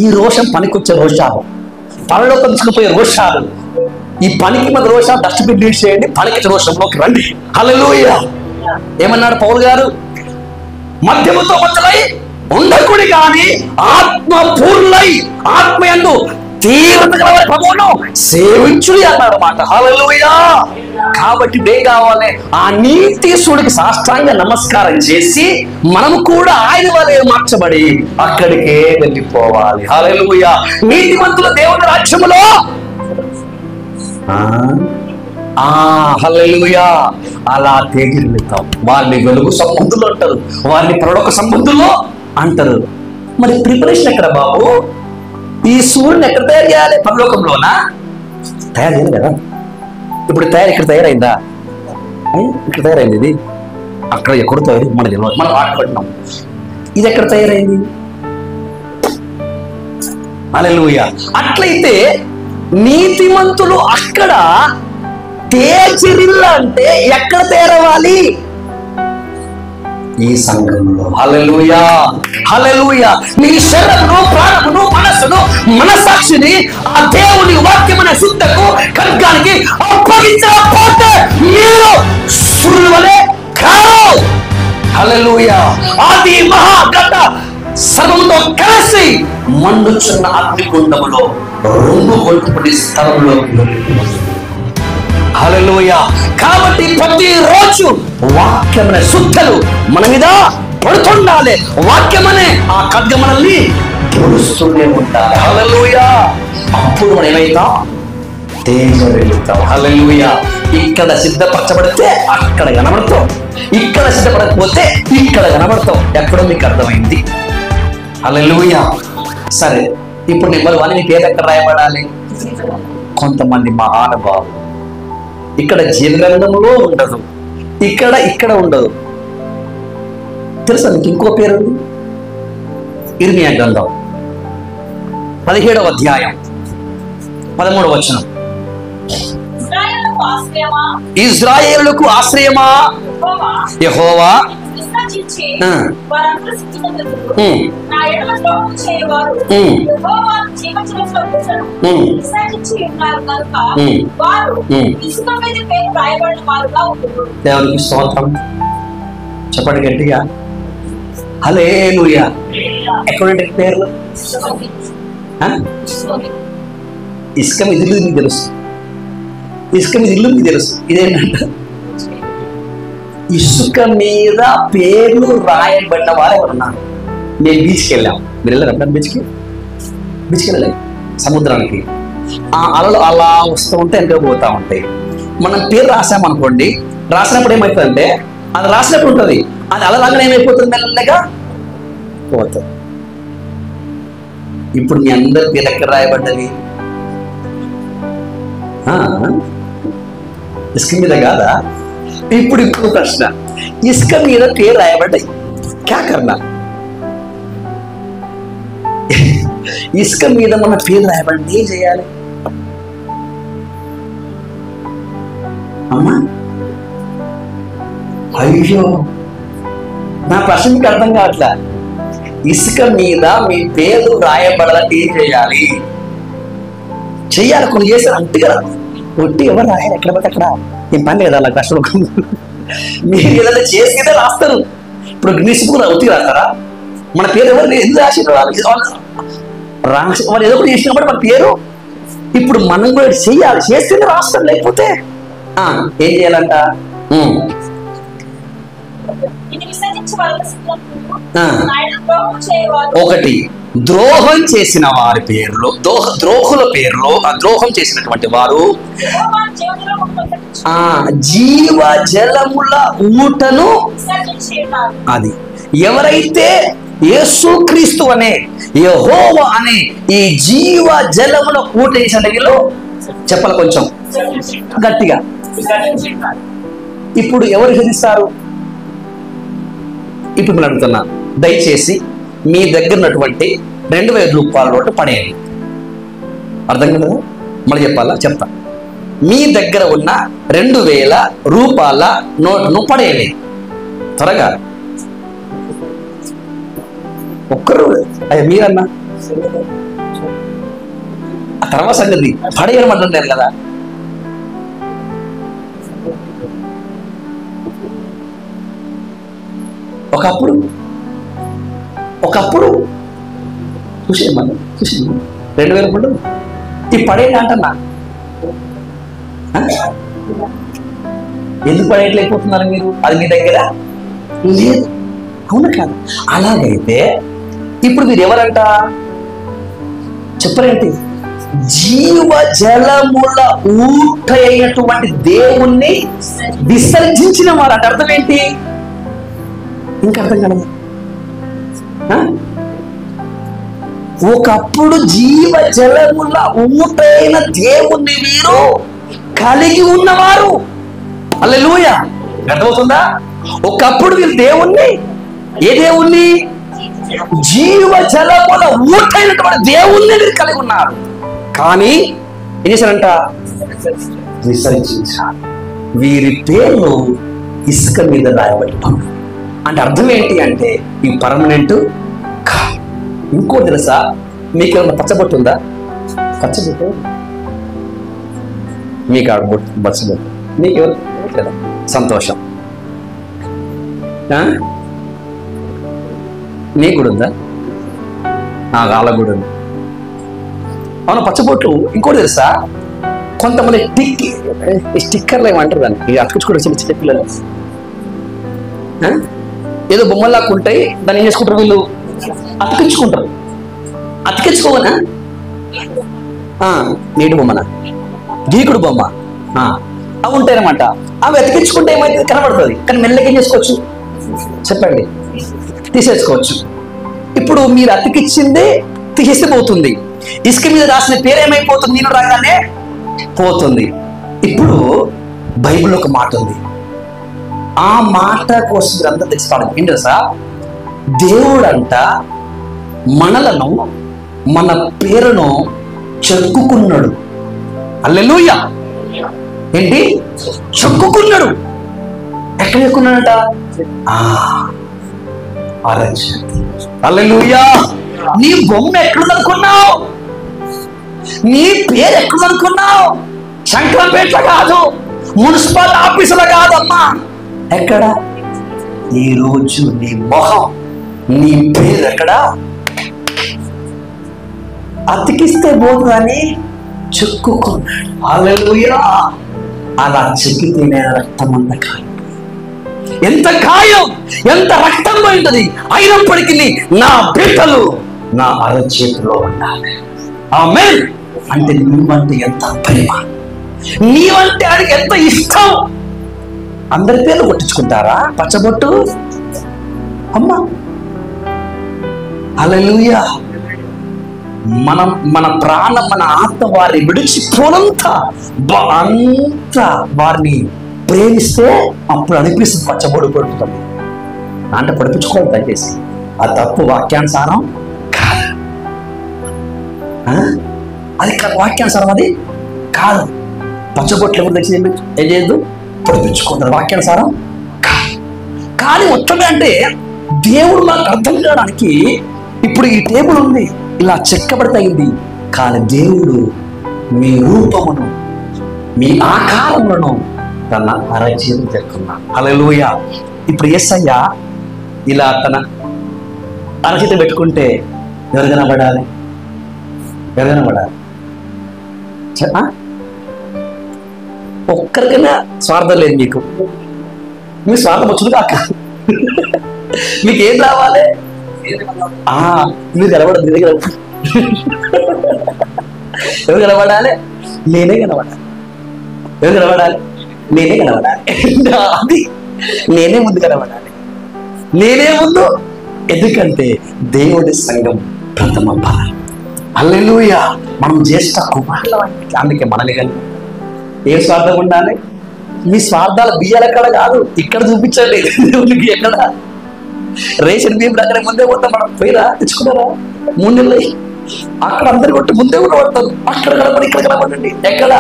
ఈ రోషం పనికొచ్చే రోషాలు, పనిలోకి తీసుకుపోయే రోషాలు. ఈ పనికి మన రోషాలు డస్ట్బిన్ లీడ్ చేయండి, పనికి రోషంలోకి రండి. హల్లెలూయా. ఏమన్నాడు పౌలు గారు? మద్యముతో మత్తులై ఉండకుడి కానీ ఆత్మపూర్ణులై ఆత్మయందు తీవ్రత గల ప్రభువును సేవించుడి అన్నాడు మాట. హల్లెలూయా. కాబట్టి ఏం కావాలి? ఆ నీతిశుడికి సాష్టాంగ నమస్కారం చేసి మనం కూడా ఆయన వలె మార్చబడి అక్కడికే వెళ్ళిపోవాలి. హల్లెలూయా. నీతిమంతుల దేవుని రాజ్యములో హల్లెలూయా అలా తేజరిల్లుతాం. వారిని వెలుగు సంబంధులు అంటారు, వారిని పరలోక సంబంధులు అంటారు. మరి ప్రిపరేషన్ ఎక్కడ బాబు? ఈ సూర్యుని ఎక్కడ తయారు చేయాలి? పరలోకంలోనా? తయారు చేయాలి కదా. ఇప్పుడు ఇక్కడ తయారైందా? ఇక్కడ తయారైంది. ఇది అక్కడ ఎక్కడ తయారైంది మన తెలియదు, మనం ఆటపడినాం. ఇది ఎక్కడ తయారైంది? హల్లెలూయా. అట్లయితే నీతిమంతులు అక్కడ తేజరిల్ల అంటే ఎక్కడ తేరవాలి? ఈ సంఘంలో. హల్లెలూయా, హల్లెలూయా. నీ శరీరమును, ప్రాణమును, మనస్సును, మనసాక్షిని ఆ దేవుని వాక్యమైన శుద్ధకు, ఖడ్గానికి అప్పగించకపోతే మీరు సూర్యుని వలె కారు. హల్లెలూయా. ఆది మహాఘట సర్వంతో కలిసి మండుచున్న అగ్నిగుండములో 2 గొంతుపడి స్థలంలోకి వెళ్ళిపోతుంది. హల్లెలూయా. కాబట్టి ప్రతిరోజు వాక్యమైన శుద్ధలు మన మీద పడుతుండాలి. వాక్యమనే ఆ ఖడ్గ మనల్ని పొడుస్తూనే ఉండాలి. హల్లెలూయా. అప్పుడు మనం ఏమైతాం? తేజరిల్లుతాం. హల్లెలూయా. ఇక్కడ సిద్ధపరచబడితే అక్కడ కనబడతాం, ఇక్కడ సిద్ధపడకపోతే ఇక్కడ కనబడతాం. ఎక్కడో మీకు అర్థమైంది. హల్లెలూయా. సరే, ఇప్పుడు నెంబర్ 1 నీకు ఏది ఎక్కడ రాయబడాలి? కొంతమంది మహానుభావులు ఇక్కడ జీవగ్రంథములో ఉండదు, ఇక్కడ ఉండదు. తెలుసా నీకు? ఇంకో పేరు ఉంది, ఇర్మియా గ్రంథం 17వ అధ్యాయం 13వ వచనం. ఇశ్రాయేలులకు ఆశ్రయమా యెహోవా విసర్జించి ఆ. వారందరూ సిద్ధినందుకు ఉమ్. నా ఎడల ద్రోహం చేయవారు ఉమ్. యెహోవాను జీవజలములో గుర్తును ఉమ్. విసర్జించి ఉన్నారు కనుక ఉమ్. వారు ఉమ్. ఇసుక మీద పేరు రాయబడిన వారుగా ఉంటారు. దేవునికి స్తోత్రం. చెప్పండి గట్టిగా హల్లెలూయా. ఎక్కడంటే పేర్లు ఆ? ఇసుక మీద ఇల్లు మీకు తెలుసు, ఇసుక మీద ఇల్లు మీకు తెలుసు. ఇదేంటంటే ఇసుక మీద పేర్లు రాయబడిన వారు ఎవరున్నారు? మేము బీచ్కి వెళ్ళాం. మీరు వెళ్ళారు ఎప్పుడన్నా బీచ్కి వెళ్ళలే? సముద్రానికి ఆ అలలు అలా వస్తూ ఉంటే వెనక పోతా ఉంటాయి. మనం పేరు రాసామనుకోండి, రాసినప్పుడు ఏమవుతుందంటే అది రాసినప్పుడు ఉంటుంది, అది అలలాగానే ఏమైపోతుంది, మెల్లగా పోతుంది. ఇప్పుడు మీ అందరి పేరు ఎక్కడ రాయబడ్డది? ఇసుక మీద కాదా? ఇప్పుడు ఇంకో ప్రశ్న, ఇసుక మీద పేరు రాయబడ్డాయి, క్యా కర్నా? ఇసుక మీద మన పేరు రాయబడి ఏం చేయాలి అమ్మా? అయ్యో, నా ప్రశ్న మీకు అర్థం కావట్లా. ఇసుక మీద మీ పేరు రాయబడాలంటే ఏం చేయాలి? చెయ్యాలి, కొన్ని చేశారు అంతే కదా. ఒట్టి ఎవరు రాయాలి, ఎక్కడ పోతే అక్కడ. ఏం పని లేదా అలా కష్టం. మీరు ఏదైనా చేసేదే రాస్తారు. ఇప్పుడు గిన్నీస్ బుక్ ఒత్తి రాస్తారా? మన పేరు ఎవరు ఎందుకు రాసిన రాసి వాళ్ళు ఏదో ఒకటి చేసినప్పుడు మన పేరు. ఇప్పుడు మనం కూడా చెయ్యాలి, చేస్తేనే రాస్తాం, లేకపోతే ఏం చేయాలంట? ఇది విసర్జించి వారికి సిద్ధినందుకు నా ఎడల ద్రోహం చేయవారు ఒకటి, ద్రోహం చేసిన వారి పేర్లు, ద్రోహుల పేర్లు, ఆ ద్రోహం చేసినటువంటి వారు యెహోవాను జీవజలములో గుర్తును జీవ జలముల ఊటను విసర్జించి ఉన్నారు. అది ఎవరైతే యేసుక్రీస్తు అనే యెహోవా అనే ఈ జీవ జలముల ఊట చేసిన వీళ్ళు చెప్పాలి కొంచెం గట్టిగా. ఇప్పుడు ఎవరు విధిస్తారు? ఇప్పుడు నేను అడుగుతున్నా, దయచేసి మీ దగ్గర ఉన్నటువంటి 2000 రూపాయల నోటు పడేయండి. అర్థం కదా? మళ్ళీ చెప్పాలా? చెప్తా. మీ దగ్గర ఉన్న 2000 రూపాయల నోటును పడేయండి త్వరగా. ఒక్కరు అది మీరన్నా ఆ తర్వాత సంగతి పడేయమంటున్నారు కదా. ఒకప్పుడు చూసేయమని 2000 రూపాయలు ఈ పడేయండి అంటన్నా. ఎందుకు పడేయట్లేకపోతున్నారు మీరు? అది మీ దగ్గర లేదు, అవునా కాదు? అలాగైతే ఇప్పుడు మీరు ఎవరంట చెప్పరేంటి? జీవ జలముల ఊట అయినటువంటి దేవుణ్ణి విసర్జించిన వారు అంటే అర్థం ఏంటి? ఇంకా అర్థం కలదు. ఒకప్పుడు జీవ జలముల ఊటైన దేవుణ్ణి వీరు కలిగి ఉన్నవారు. హల్లెలూయా. అర్థమవుతుందా? ఒకప్పుడు వీరు దేవుణ్ణి, ఏ దేవుణ్ణి? జీవ జలముల ఊటైనటువంటి దేవుణ్ణి వీరు కలిగి ఉన్నారు. కానీ ఏం చేశారంట? విసర్జించారు. వీరి పేర్లు ఇసుక మీద రాయబడి అంటే అర్థం ఏంటి అంటే ఈ పర్మనెంట్. ఇంకో తెలుసా మీకు? ఏమన్నా పచ్చబొట్టు ఉందా? పచ్చబొట్టు మీకు పచ్చబొట్టు మీకు ఎవరు లేదా? సంతోషం. నీకు కూడా ఉందా? వాళ్ళకు కూడా ఉంది. అవును, పచ్చబొట్లు. ఇంకోటి తెలుసా, కొంతమంది స్టిక్కర్లు ఏమంటారు దానికి, అతుకుచ్చుకోవడం చిన్న చిన్న పిల్లలు ఏదో బొమ్మలాగా ఉంటాయి, దాన్ని ఏం చేసుకుంటారు వీళ్ళు? అతికించుకుంటారు. అతికించుకోవనా? నీటి బొమ్మనా? గీకుడు బొమ్మ అవి ఉంటాయన్నమాట. అవి అతికించుకుంటే ఏమైతే కనబడుతుంది, కానీ మెల్లగా ఏం చేసుకోవచ్చు చెప్పండి? తీసేసుకోవచ్చు. ఇప్పుడు మీరు అతికిచ్చిందే తీసేస్తే పోతుంది. ఇసుక మీద రాసిన పేరు ఏమైపోతుంది? నేను రాగానే పోతుంది. ఇప్పుడు బైబిల్లో ఒక మాట ఉంది, ఆ మాట కోసం మీరు అంతా తెచ్చుకోవడం ఏంటి సార్? దేవుడంట మనలను, మన పేరును చెక్కుకున్నాడు. హల్లెలూయా. ఏంటి చెక్కుకున్నాడు? ఎక్కడ చెక్కున్నాడట? అరచేతి. హల్లెలూయా. నీ బొమ్మ ఎక్కడనుకున్నావు? నీ పేరు ఎక్కడనుకున్నావు? శంకరంపేట కాదు, మున్సిపల్ ఆఫీసులో కాదమ్మా. ఎక్కడ? ఈ రోజు నీ మొహం, నీ పేరు ఎక్కడ? అతికిస్తే పోదు అని చెక్కుకున్నాడు. హల్లెలూయా. అలా చెక్కితేనే రక్తం అంత కాయం. ఎంత గాయం, ఎంత రక్తం పోయింటది. అయినప్పటికీ నా బిడ్డలు నా అరచేతిలో ఉండాలి. ఆమేన్. అంటే నువ్వంటే ఎంత ప్రేమ, నీవంటే ఆయనకి ఎంత ఇష్టం. అందరి పేర్లు కొట్టించుకుంటారా పచ్చబొట్టు? అమ్మా హల్లెలూయా. మన ప్రాణం, మన ఆత్మ వారిని విడిచిపోనంత అంత వారిని ప్రేమిస్తే అప్పుడు అనిపిస్తుంది పచ్చబొడు కొడుతుంది అంటే పొడిపించుకోవాలి. దయచేసి ఆ తప్పు వాక్యానుసారం కాదు. అది వాక్యానుసారం, అది కాదు. పచ్చబొట్లు ఎవరు తెచ్చి ఏం చేయదు, పొడిపించుకుంటారు. వాక్యానుసారం కాదు. కానీ మొత్తమే అంటే దేవుడు మాకు అర్థం కావడానికి ఇప్పుడు ఈ టేబుల్ ఉంది, ఇలా చెక్కబడతయింది. కానీ దేవుడు మీ రూపమును, మీ ఆకారములను తన అరచేతి చెక్కున్నాడు. హల్లెలూయా. ఇప్పుడు యేసయ్య ఇలా తన అరచేతి పెట్టుకుంటే ఎవరు కనబడాలి? ఎవరు కనబడాలి? ఒక్కరికైనా స్వార్థం లేదు మీకు. మీ స్వార్థం వచ్చుడు కాక మీకు ఏం రావాలి? మీరు కనబడదు. నేనే కనబడాలి. ఎవరు కనబడాలి? నేనే కనబడాలి. ఎవరు కనబడాలి? నేనే కనబడాలి. అది నేనే ముందు కనబడాలి. నేనే ముందు. ఎందుకంటే దేవుడి సంఘం ప్రథమ ఫలం. హల్లెలూయా. మనం జ్యేష్ఠ కుమారులు. అందుకే మనల్ని కానీ ఏ స్వార్థం ఉండాలి? మీ స్వార్థాలు బియ్యాల కాడ కాదు, ఇక్కడ చూపించండి. దేవునికి ఎక్కడ రేషన్ బియ్యం అక్కడ ముందే పోతాం. మనం పోయిరా తెచ్చుకున్నారా? 3 నెలలు అక్కడ అందరు కొట్టి ముందే కూడా పడతారు. అక్కడ కనపడి ఇక్కడ కనపడండి. ఎక్కడ?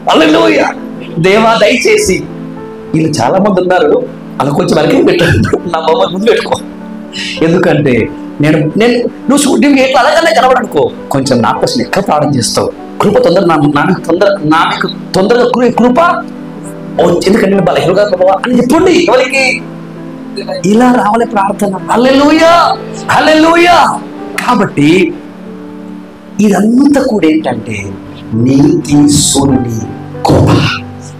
హల్లెలూయా. దేవా దయచేసి వీళ్ళు చాలా మంది ఉన్నారు, అలా కొంచెం వరకే పెట్టారు. నా బొమ్మ ముందు పెట్టుకో. ఎందుకంటే నేను నువ్వు షూటింగ్ ఎట్లా అలాగనే కనబడనుకో, కొంచెం నా కోసం ఎక్కువ ప్రార్థన చేస్తావు. కృప నాకు తొందరగా కృప. ఎందుకంటే నేను బలహీనగా అని చెప్పండి. ఎవరికి ఇలా రావాలి ప్రార్థన. హల్లెలూయా, హల్లెలూయా. కాబట్టి ఇదంతా కూడా ఏంటంటే నీతి సూర్యుని కృప.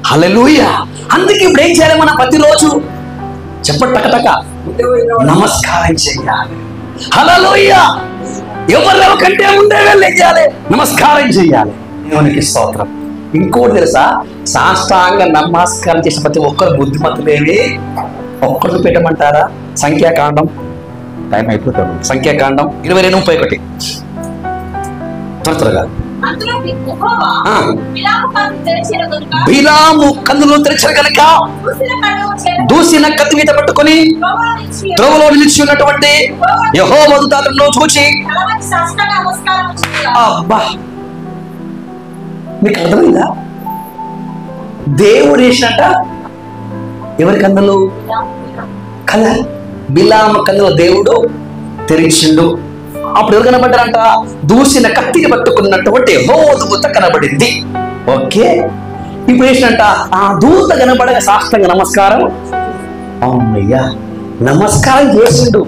హల్లెలూయా. అందుకే ఇప్పుడు ఏం చేయాలి? మనం ప్రతిరోజు చెప్పండి టకటక నమస్కారం చేయాలి. హల్లెలూయా. ఎవరు కంటే ముందే వెళ్ళి చేయాలి, నమస్కారం చేయాలి. దేవునికి స్తోత్రం. ఇంకోటి తెలుసా? సాష్టాంగ నమస్కారం చేసిన ప్రతి ఒక్కరు బుద్ధిమంతులేని ఒక్కరు పెట్టమంటారా? సంఖ్యాకాండం, టైం అయిపోతాడు. సంఖ్యాకాండం 22:31 త్వరగా. బిలాము కన్నులు తెరిచిన కనుక దూసిన కత్తి మీద పట్టుకొని త్రోవలో నిలిచి ఉన్నటువంటి యెహోవా దూతను చూచి, అబ్బా మీకు అర్థమైందా? దేవుడు వేసినట్ట ఎవరి కన్నులు? కదా, బిలాము కన్నులు దేవుడు తెరిచిండు. అప్పుడు ఎవరు కనబడ్డారంట? దూసిన కత్తిని పట్టుకున్నటువంటి యెహోవా దూత కనబడింది. ఓకే. ఇప్పుడు వేసినట్ట ఆ దూత కనబడక సాష్టాంగ నమస్కారం. అమ్మయ్యా, నమస్కారం చేసిండు.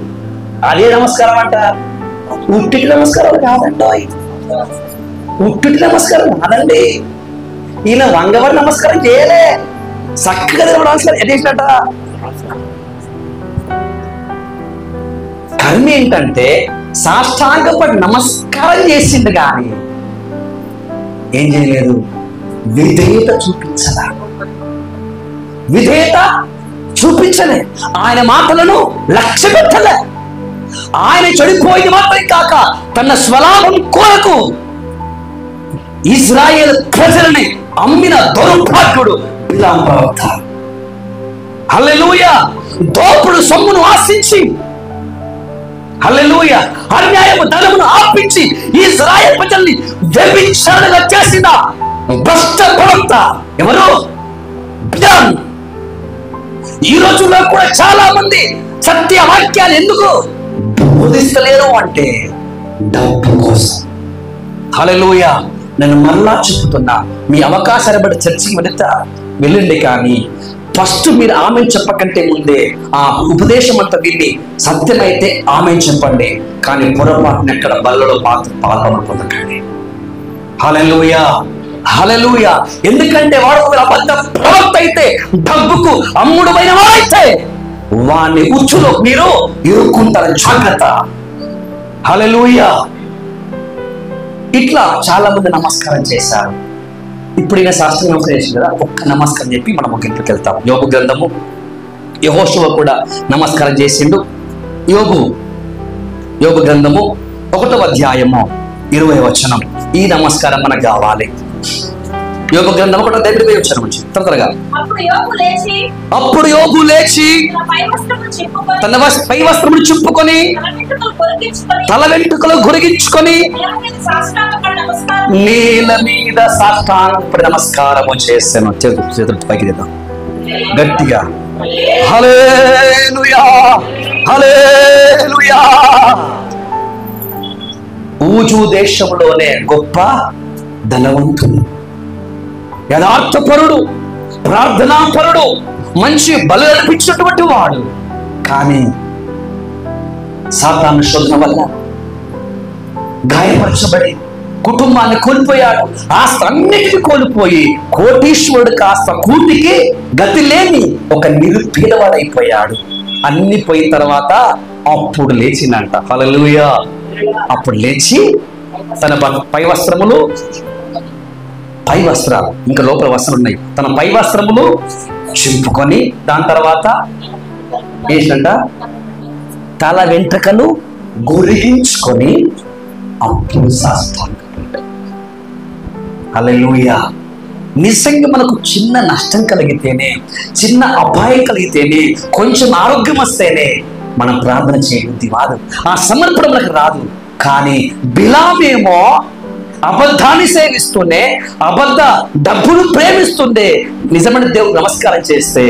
అదే నమస్కారం అంట. ఉట్టిటి నమస్కారం కాదండి, ఉట్టిటి నమస్కారం కాదండి. ఈయన వంగబడి నమస్కారం చేయలే, చక్కగా నమస్కారం చేసినట్ట. కర్మ ఏంటంటే సాష్టాంగపడి నమస్కారం చేసిండు, కానీ ఏం చేయలేదు? విధేయత చూపించదా? విధేయత చూపించలే. ఆయన మాటలను లక్ష్య పెట్టలే. ఆయన చెడిపోయింది మాత్రం కాక తన స్వలాభం కొరకు ఇజ్రాయేల్ ప్రజలని అమ్మిన దౌర్భాగ్యుడు బిలాము ప్రవక్త. హల్లెలూయా. దోపుడు సొమ్మును ఆశించి, హల్లెలూయా, అన్యాయము ధనమును ఆపించి ఇజ్రాయేల్ ప్రజల్ని వ్యభిచారంగా చేసిన భ్రష్ట ప్రవక్త ఎవరు? బిలాము. ఈ రోజుల్లో కూడా చాలా మంది సత్య వాక్యాలు ఎందుకు బోధిస్తలేరు అంటే డబ్బు కోసం. హల్లెలూయా. నేను మరలా చెప్తున్నా, మీ అవకాశాన్ని బట్టి చర్చికి వెళ్ళండి, కానీ ఫస్ట్ మీరు ఆమె చెప్పకంటే ముందే ఆ ఉపదేశం అంతా విని సత్యమైతే ఆమె చెప్పండి, కానీ పొరపాటున ఎక్కడ బల్లలో పాల్గొన పొందకండి. హల్లెలూయా, హల్లెలూయా. ఎందుకంటే వాడు అబద్ధ ప్రవక్త అయితే, డబ్బుకు అమ్ముడుమైన వాడైతే వాడిని ఉచ్చులో మీరు ఇరుక్కుంటారు, జాగ్రత్త. హల్లెలూయా. ఇట్లా చాలా మంది నమస్కారం చేశారు. ఇప్పుడు ఈయన శాస్త్రీయ నమస్కారం చేసింది కదా, ఒక్క నమస్కారం చెప్పి మనం ఒక ఇంటికి వెళ్తాం. యోబు గ్రంథము, యెహోషువ కూడా నమస్కారం చేసిండు. యోబు గ్రంథము 1వ అధ్యాయము 20వ వచనం. ఈ నమస్కారం మనకు కావాలి. యోబు గ్రంథం 1:20 వచనం నుంచి తొందరగా. అప్పుడు యోబు లేచి తన పై వస్త్రమును చింపుకొని తల వెంట్రుకలు గురిగించుకొని నేల మీద సాష్టాంగపడి నమస్కారము చేశాను. చేతులు పైకి చేద్దాం గట్టిగా. హల్లెలూయా, హల్లెలూయా. ఊజు దేశంలోనే గొప్ప ధనవంతుడు, యథార్థపరుడు, ప్రార్థనాపరుడు, మంచి బలు అర్పించినటువంటి వాడు, కానీ సాతాను శోధన వల్ల గాయపరచబడి కుటుంబాన్ని కోల్పోయాడు. ఆస్తి అన్నిటిని కోల్పోయి కోటీశ్వరుడు కాస్త కూటికి గతి లేని ఒక నిరుపేదవాడైపోయాడు. అన్ని పోయిన తర్వాత అప్పుడు లేచిందంట. హల్లెలూయా. అప్పుడు లేచి తన పై వస్త్రములు, పై వస్త్రాలు ఇంకా లోపల వస్త్రాలు ఉన్నాయి, తన పై వస్త్రములు చింపుకొని దాని తర్వాత ఏంటంట తల వెంట్రుకలు గురిగించుకొని అప్పుడు సాష్టాంగపడ్డాడు. హల్లెలూయా. నిజంగా మనకు చిన్న నష్టం కలిగితేనే, చిన్న అపాయం కలిగితేనే, కొంచెం ఆరోగ్యం వస్తేనే మనం ప్రార్థన చేయబుద్ధి కాదు, ఆ సమర్పణ మనకు రాదు. కానీ బిలామేమో అబద్ధాన్ని సేవిస్తూనే, అబద్ధ డబ్బును ప్రేమిస్తుండే నిజమైన దేవుడు నమస్కారం చేస్తే,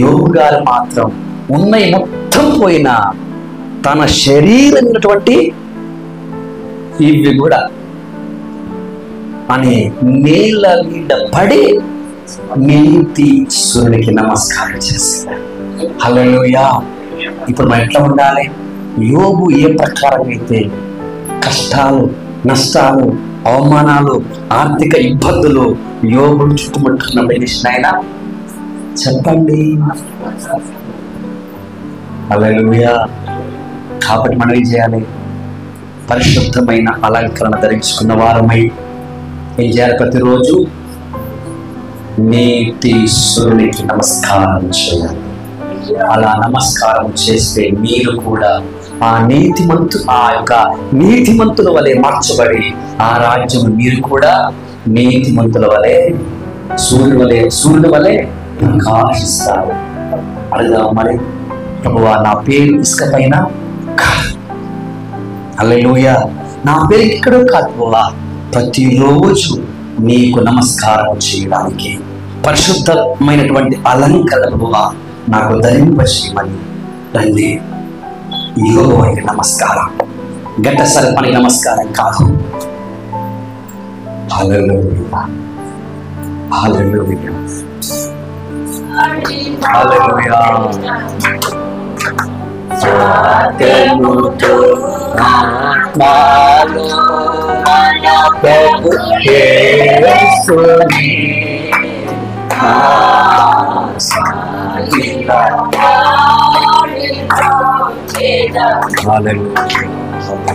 యోబు గారు మాత్రం ఉన్నవి మొత్తం పోయినా తన శరీరం ఉన్నటువంటి ఇవి కూడా అని నేల మీద పడి నీతి సూర్యునికి నమస్కారం చేస్తాడు. హల్లెలూయా. ఇప్పుడు మనం ఎట్లా ఉండాలి? యోబు ఏ ప్రకారం అయితే కష్టాలు, నష్టాలు, అవమానాలు, ఆర్థిక ఇబ్బందులు యోబును చుట్టుముట్టుకున్నప్పుడు ఆయన చెప్పండి. హల్లెలూయా. కాబట్టి మనం ఏం చేయాలి? పరిశుద్ధమైన అలంకరణ ధరించుకున్న వారమై ఏం చేయాలి? ప్రతిరోజు నీతి సూర్యునికి నమస్కారం చేయాలి. అలా నమస్కారం చేస్తే మీరు కూడా ఆ యొక్క నీతిమంతుల వలె మార్చబడి ఆ రాజ్యం మీరు కూడా నీతిమంతుల వలె సూర్యుని వలె ప్రకాశిస్తారు. అడగా మరి ప్రభువా, నా పేరు ఇసుక పైన కాదు, హల్లెలూయా, నా పేరు ఎక్కడో కాదు ప్రభువా, ప్రతిరోజు నీకు నమస్కారం చేయడానికి పరిశుద్ధమైనటువంటి అలంకరణ ప్రభువా నాకు ధరింపచేయమని రండి. యెహోవాకి నమస్కారం, గట్ట సర్పానికి నమస్కారం కాదు. హల్లెలూయా, హల్లెలూయా, హల్లెలూయా. ఆత్మతో ఆత్మలో ప్రభు యేసుని హల్లెలూయా.